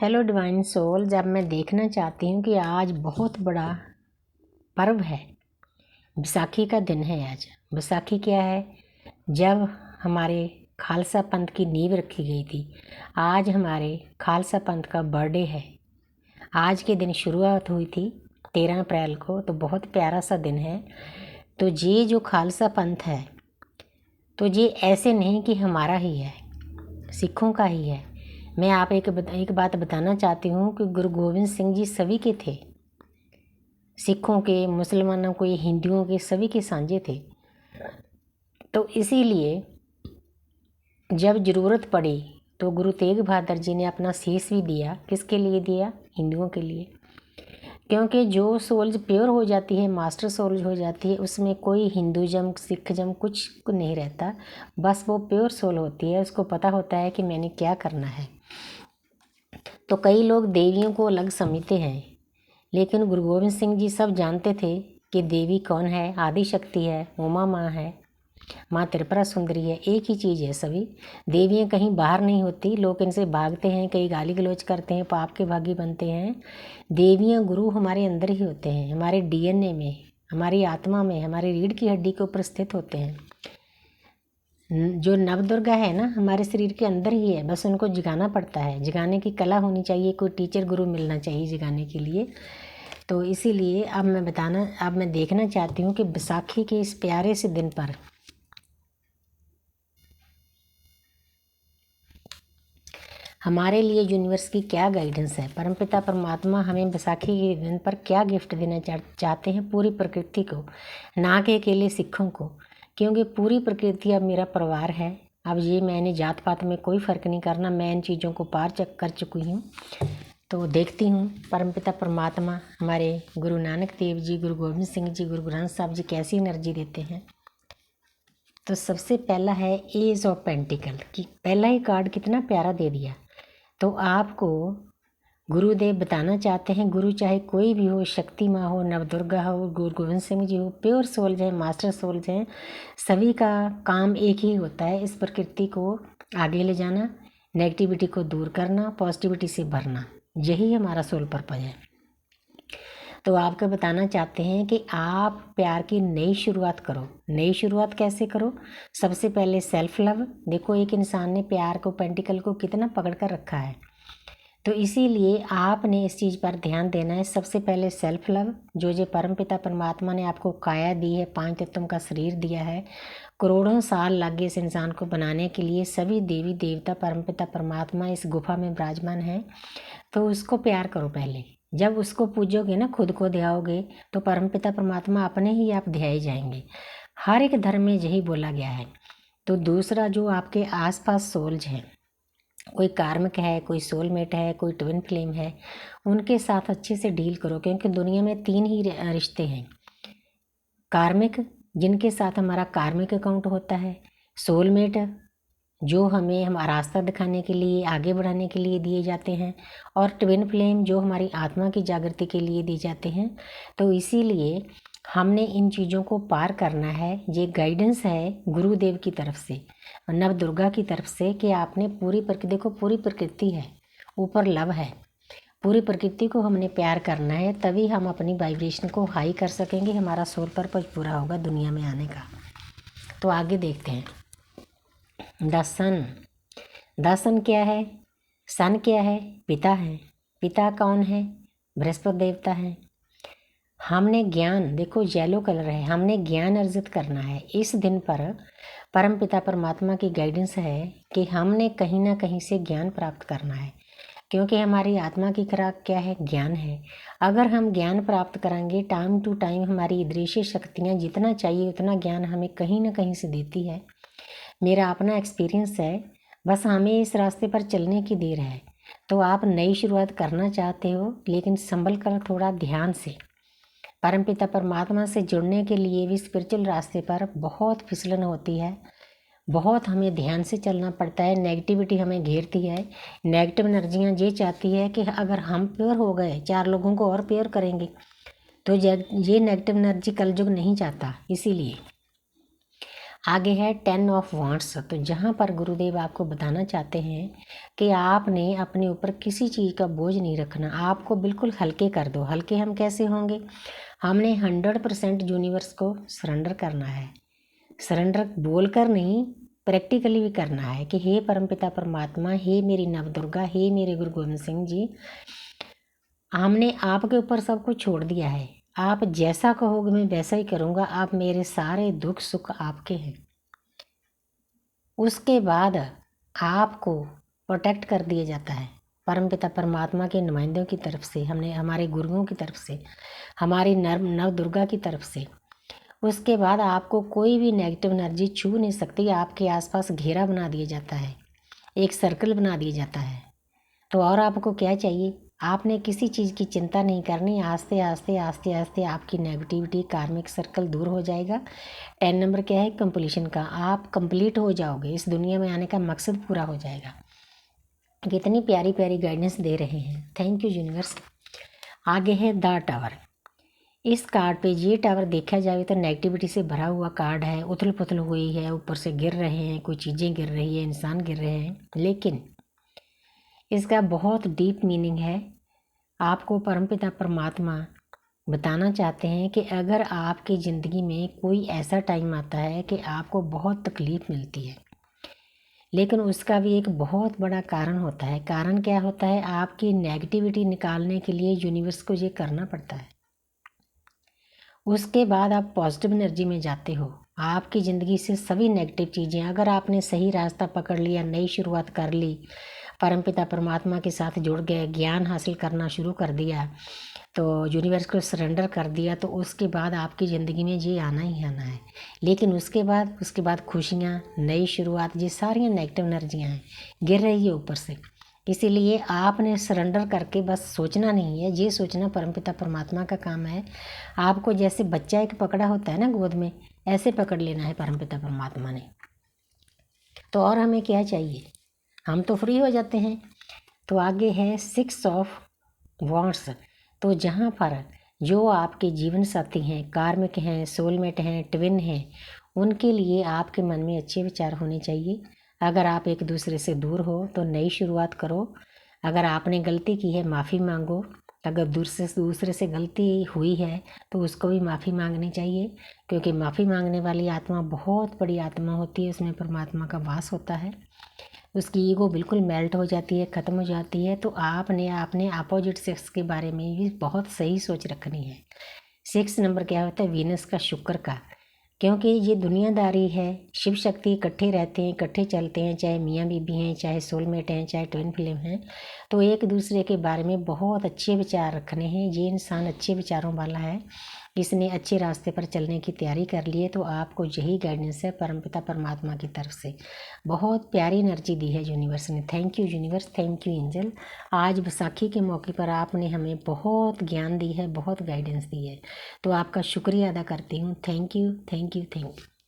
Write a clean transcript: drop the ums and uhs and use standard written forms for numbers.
Hello divine soul. जब मैं देखना चाहती हूँ कि आज बहुत बड़ा पर्व है, बैसाखी का दिन है। आज बैसाखी क्या है? जब हमारे खालसा पंथ की नींव रखी गई थी। आज हमारे खालसा पंथ का बर्थडे है। आज के दिन शुरुआत हुई थी 13 अप्रैल को, तो बहुत प्यारा सा दिन है। तो ये जो खालसा पंथ है, तो ये ऐसे नहीं कि हमारा ही है, सिखों का ही है। मैं आप एक बात बताना चाहती हूँ कि गुरु गोविंद सिंह जी सभी के थे, सिखों के, मुसलमानों के, हिंदुओं के, सभी के साझे थे। तो इसीलिए जब ज़रूरत पड़ी तो गुरु तेग बहादुर जी ने अपना शीश भी दिया। किसके लिए दिया? हिंदुओं के लिए। क्योंकि जो सोल्स प्योर हो जाती है, मास्टर सोल्स हो जाती है, उसमें कोई हिंदुज़म सिखजम कुछ नहीं रहता। बस वो प्योर सोल होती है, उसको पता होता है कि मैंने क्या करना है। तो कई लोग देवियों को अलग समझते हैं, लेकिन गुरु गोविंद सिंह जी सब जानते थे कि देवी कौन है। आदि शक्ति है, उमा माँ है, माँ त्रिपुरा सुंदरी है, एक ही चीज़ है सभी। देवियाँ कहीं बाहर नहीं होती। लोग इनसे भागते हैं, कई गाली गलौज करते हैं, पाप के भागी बनते हैं। देवियाँ गुरु हमारे अंदर ही होते हैं, हमारे डीएनए में, हमारी आत्मा में, हमारी रीढ़ की हड्डी के ऊपर स्थित होते हैं। जो नवदुर्गा है ना, हमारे शरीर के अंदर ही है, बस उनको जगाना पड़ता है। जगाने की कला होनी चाहिए, कोई टीचर गुरु मिलना चाहिए जगाने के लिए। तो इसीलिए अब मैं देखना चाहती हूँ कि बैसाखी के इस प्यारे से दिन पर हमारे लिए यूनिवर्स की क्या गाइडेंस है। परमपिता परमात्मा हमें बैसाखी के दिन पर क्या गिफ्ट देना चाहते हैं पूरी प्रकृति को, ना कि अकेले सिखों को। क्योंकि पूरी प्रकृति अब मेरा परिवार है। अब ये मैंने जात पात में कोई फ़र्क नहीं करना, मैं इन चीज़ों को पार कर चुकी हूँ। तो देखती हूँ परमपिता परमात्मा हमारे गुरु नानक देव जी, गुरु गोविंद सिंह जी, गुरु ग्रंथ साहब जी कैसी एनर्जी देते हैं। तो सबसे पहला है एज ऑफ पेंटिकल कि पहला ही कार्ड कितना प्यारा दे दिया। तो आपको गुरुदेव बताना चाहते हैं, गुरु चाहे कोई भी हो, शक्ति माँ हो, नवदुर्गा हो, गुरु गोविंद सिंह जी हो, प्योर सोल्स हैं, मास्टर सोल्स हैं, सभी का काम एक ही होता है, इस प्रकृति को आगे ले जाना, नेगेटिविटी को दूर करना, पॉजिटिविटी से भरना। यही हमारा सोल पर्पज है। तो आपको बताना चाहते हैं कि आप प्यार की नई शुरुआत करो। नई शुरुआत कैसे करो? सबसे पहले सेल्फ लव। देखो एक इंसान ने प्यार को, पेंटिकल को कितना पकड़ कर रखा है। तो इसीलिए आपने इस चीज़ पर ध्यान देना है। सबसे पहले सेल्फ लव। जो परमपिता परमात्मा ने आपको काया दी है, 5 तत्वों का शरीर दिया है, करोड़ों साल लगे इस इंसान को बनाने के लिए। सभी देवी देवता परमपिता परमात्मा इस गुफा में विराजमान है। तो उसको प्यार करो पहले। जब उसको पूजोगे ना, खुद को ध्याओगे, तो परमपिता परमात्मा अपने ही आप ध्याए जाएंगे। हर एक धर्म में यही बोला गया है। तो दूसरा, जो आपके आसपास सोल्स हैं, कोई कार्मिक है, कोई सोलमेट है, कोई ट्विन फ्लेम है, उनके साथ अच्छे से डील करो। क्योंकि दुनिया में 3 ही रिश्ते हैं। कार्मिक, जिनके साथ हमारा कार्मिक अकाउंट होता है। सोलमेट, जो हमें हमारा रास्ता दिखाने के लिए, आगे बढ़ाने के लिए दिए जाते हैं। और ट्विन फ्लेम, जो हमारी आत्मा की जागृति के लिए दिए जाते हैं। तो इसीलिए हमने इन चीज़ों को पार करना है। ये गाइडेंस है गुरुदेव की तरफ से, नव दुर्गा की तरफ से, कि आपने पूरी प्रकृति, देखो पूरी प्रकृति है, ऊपर लव है, पूरी प्रकृति को हमने प्यार करना है। तभी हम अपनी वाइब्रेशन को हाई कर सकेंगे, हमारा सोल पर्पज पूरा होगा दुनिया में आने का। तो आगे देखते हैं। The sun. द सन क्या है? सन क्या है? पिता है। पिता कौन है? बृहस्पति देवता है। हमने ज्ञान, देखो येलो कलर है, हमने ज्ञान अर्जित करना है। इस दिन पर परम पिता परमात्मा की गाइडेंस है कि हमने कहीं ना कहीं से ज्ञान प्राप्त करना है। क्योंकि हमारी आत्मा की खुराक क्या है? ज्ञान है। अगर हम ज्ञान प्राप्त करेंगे, टाइम टू टाइम हमारी दृश्य शक्तियाँ जितना चाहिए उतना ज्ञान हमें कहीं ना कहीं से देती है। मेरा अपना एक्सपीरियंस है। बस हमें इस रास्ते पर चलने की देर है। तो आप नई शुरुआत करना चाहते हो, लेकिन संभल कर, थोड़ा ध्यान से। परमपिता परमात्मा से जुड़ने के लिए भी स्पिरिचुअल रास्ते पर बहुत फिसलन होती है, बहुत हमें ध्यान से चलना पड़ता है। नेगेटिविटी हमें घेरती है। नेगेटिव एनर्जियाँ ये चाहती है कि अगर हम प्योर हो गए, 4 लोगों को और प्योर करेंगे। तो ये नेगेटिव एनर्जी कलयुग नहीं चाहता। इसीलिए आगे है 10 ऑफ वांट्स। तो जहाँ पर गुरुदेव आपको बताना चाहते हैं कि आपने अपने ऊपर किसी चीज़ का बोझ नहीं रखना, आपको बिल्कुल हल्के कर दो। हल्के हम कैसे होंगे? हमने 100% यूनिवर्स को सरेंडर करना है। सरेंडर बोलकर नहीं, प्रैक्टिकली भी करना है कि हे परमपिता परमात्मा, हे मेरी नवदुर्गा, हे मेरे गुरु गोविंद सिंह जी, हमने आपके ऊपर सब कुछ छोड़ दिया है। आप जैसा कहोगे मैं वैसा ही करूँगा। आप मेरे सारे दुख सुख आपके हैं। उसके बाद आपको प्रोटेक्ट कर दिया जाता है परमपिता परमात्मा के नुमाइंदों की तरफ से, हमने हमारे गुरुओं की तरफ से, हमारी नव दुर्गा की तरफ से। उसके बाद आपको कोई भी नेगेटिव एनर्जी छू नहीं सकती। आपके आसपास घेरा बना दिया जाता है, एक सर्कल बना दिया जाता है। तो और आपको क्या चाहिए? आपने किसी चीज़ की चिंता नहीं करनी। आस्ते आस्ते आस्ते आस्ते आपकी नेगेटिविटी, कार्मिक सर्कल दूर हो जाएगा। 10 नंबर क्या है? कंप्लीशन का। आप कंप्लीट हो जाओगे, इस दुनिया में आने का मकसद पूरा हो जाएगा। कितनी प्यारी प्यारी गाइडेंस दे रहे हैं। Thank you universe. आगे है द टावर। इस कार्ड पे ये टावर देखा जाए तो नेगेटिविटी से भरा हुआ कार्ड है। उथल पुथल हुई है, ऊपर से गिर रहे हैं, कोई चीज़ें गिर रही है, इंसान गिर रहे हैं, लेकिन इसका बहुत डीप मीनिंग है। आपको परमपिता परमात्मा बताना चाहते हैं कि अगर आपकी ज़िंदगी में कोई ऐसा टाइम आता है कि आपको बहुत तकलीफ़ मिलती है, लेकिन उसका भी एक बहुत बड़ा कारण होता है। कारण क्या होता है? आपकी नेगेटिविटी निकालने के लिए यूनिवर्स को ये करना पड़ता है। उसके बाद आप पॉजिटिव एनर्जी में जाते हो। आपकी ज़िंदगी से सभी नेगेटिव चीज़ें, अगर आपने सही रास्ता पकड़ लिया, नई शुरुआत कर ली, परमपिता परमात्मा के साथ जुड़ गए, ज्ञान हासिल करना शुरू कर दिया, तो यूनिवर्स को सरेंडर कर दिया, तो उसके बाद आपकी ज़िंदगी में ये आना ही आना है। लेकिन उसके बाद खुशियाँ, नई शुरुआत, ये सारी नेगेटिव एनर्जियाँ हैं, गिर रही है ऊपर से। इसीलिए आपने सरेंडर करके बस सोचना नहीं है, ये सोचना परमपिता परमात्मा का काम है। आपको जैसे बच्चा एक पकड़ा होता है ना गोद में, ऐसे पकड़ लेना है परमपिता परमात्मा ने। तो और हमें क्या चाहिए? हम तो फ्री हो जाते हैं। तो आगे है 6 ऑफ वांड्स। तो जहाँ पर जो आपके जीवन साथी हैं, कार्मिक हैं, सोलमेट हैं, ट्विन हैं, उनके लिए आपके मन में अच्छे विचार होने चाहिए। अगर आप एक दूसरे से दूर हो तो नई शुरुआत करो। अगर आपने गलती की है, माफ़ी मांगो। अगर दूसरे से गलती हुई है तो उसको भी माफ़ी मांगनी चाहिए, क्योंकि माफ़ी मांगने वाली आत्मा बहुत बड़ी आत्मा होती है, उसमें परमात्मा का वास होता है। उसकी ईगो बिल्कुल मेल्ट हो जाती है, ख़त्म हो जाती है। तो आपने अपने अपोजिट सेक्स के बारे में भी बहुत सही सोच रखनी है। 6 नंबर क्या होता है? वीनस का, शुक्र का। क्योंकि ये दुनियादारी है, शिव शक्ति इकट्ठे रहते हैं, इकट्ठे चलते हैं, चाहे मियाँ बीबी हैं, चाहे सोलमेट हैं, चाहे ट्विन फ्लेम हैं, तो एक दूसरे के बारे में बहुत अच्छे विचार रखने हैं। ये इंसान अच्छे विचारों वाला है, इसने अच्छे रास्ते पर चलने की तैयारी कर ली है। तो आपको यही गाइडेंस है परमपिता परमात्मा की तरफ से। बहुत प्यारी एनर्जी दी है यूनिवर्स ने। Thank you universe, thank you angel. आज बैसाखी के मौके पर आपने हमें बहुत ज्ञान दी है, बहुत गाइडेंस दी है, तो आपका शुक्रिया अदा करती हूँ। Thank you, thank you, thank you.